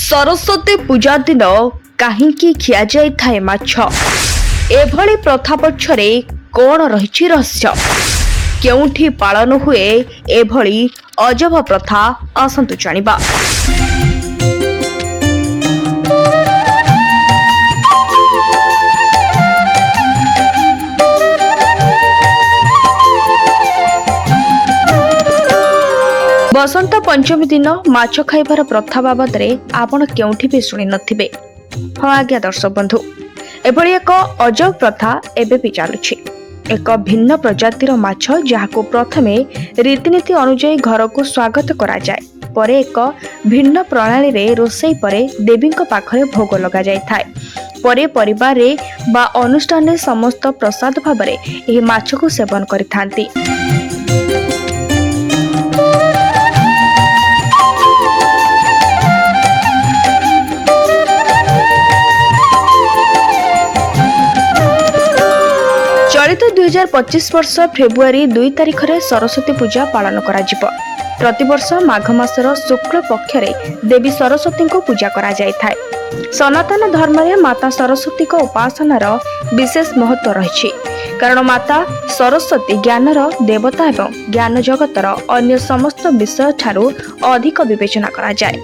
सरस्वती पूजा दिन कहीं खिया जाए माछ एभली प्रथा पछरे कौन रही रहस्य केउठी पालन हुए एभली अजब प्रथा आसंतु जानिबा। बसंत पंचमी दिन माछ खाइबार प्रथा बाबद आपण केउठी भी शुणी नथिबे। हाँ आज्ञा दर्शक बंधु, एभली एक अजब प्रथा एबे भी चलुछि। एक भिन्न प्रजातिर माछ जहाको प्रथमे रीतिनीति अनुଯାयी घर को स्वागत करा जाए, परे एक भिन्न प्रणाली रे रोषेई परे देवी पाखरे भोग लगा जाय थाए। परे परिवार रे बा अनुष्ठान रे समस्त प्रसाद भाबरे एही माछ को सेवन करिथांती। चलित 2025 वर्ष फेब्रुआरी 2 तारिख रे सरस्वती पूजा पालन करा जिवो। प्रतिवर्ष माघ मासर शुक्ल पक्ष रे देवी सरस्वती को पूजा करा जाय थाए। सनातन धर्म रे माता सरस्वती को उपासनार विशेष महत्व रही, कारण माता सरस्वती ज्ञानर देवता एवं ज्ञान जगतर अन्य समस्त विषय ठारू अधिक विवेचना करा जाय।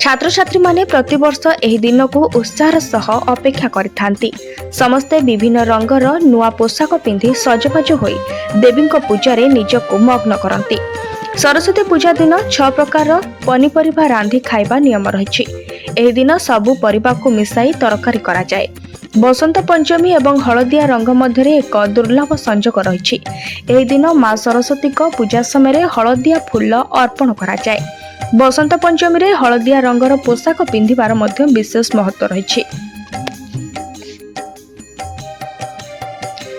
छात्र छात्री माने प्रतिवर्ष एही दिन को उत्साह सह अपेक्षा करिथांती। समस्ते विभिन्न रंगर नुआ पोशाक पिंधि सजबाज होई देवी पूजा रे निजको मग्न करंती। सरस्वती पूजा दिन 6 प्रकार पनीपरिबा रांधि खाइबा नियम रहिछि। एही दिन सबु परिबा को मिसाई तरकारी करा जाय। बसंत पंचमी एवं हलदिया रंग मध्यरे एक दुर्लभ संजोग रहिछि। एही दिन मां सरस्वती को पूजा समय हलदिया फूल अर्पण करा जाय। बसंत पंचमी रे हलदिया रंगर पोशाक पिंधिबार मध्य विशेष महत्व रहिछि।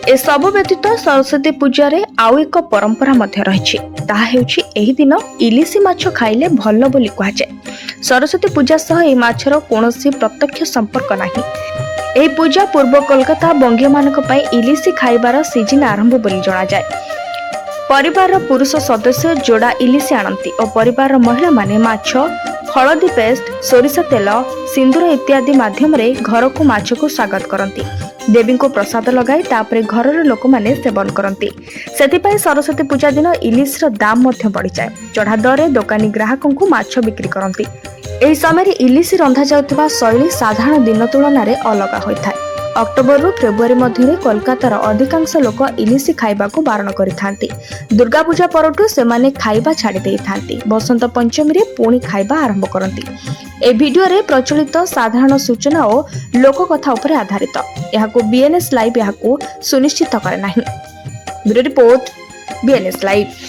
ए सब व्यतीत सरस्वती पूजा रे आउ एक परंपरा मध्य रहिछि। ताहा हेउछि एही दिन इलिसी माछ खाइले भल्ल बोली कहा जाय। सरस्वती पूजा सह ए माछर कोनोसी प्रत्यक्ष संपर्क नाही। एही पूजा पूर्व कोलकाता बंगीय मानक पई इलिसी खाइबार सीजन आरंभ बोली जणा जाय। परिवार पुरुष सदस्य जोड़ा इलिसी आनती और परिवार महिला माने माछ हलदी पेस्ट सोरिष तेल सिंदूर इत्यादि माध्यम रे घर को माछ को स्वागत करती। देवी को प्रसाद लगाई तापरे घर लोक माने सेवन करती। सेतिपाई सरस्वती पूजा दिन इलिस रो दाम मध्य बढ़ी जाए। चढ़ा दरे दोकानी ग्राहकों को माछ बिक्री करती। एही समय इलिसी रंधा जाउतबा शैली साधारण दिन तुलन रे अलगा होइथाय। अक्टोबर रु फेब्रुआरी मध्य कोलकातार अधिकांश लोक इलिसी खाइबा को बारण करिथांती। दुर्गा पूजा परठु सेमाने खाइबा छाड़ी देइथांती। बसंत पंचमी रे पुणी खाइबा आरंभ करती। ए वीडियो रे प्रचलित साधारण सूचना और लोक कथा उपरे आधारित। एहाको बीएनएस लाइव एहाको सुनिश्चित करे नाही। Bureau report BNS live.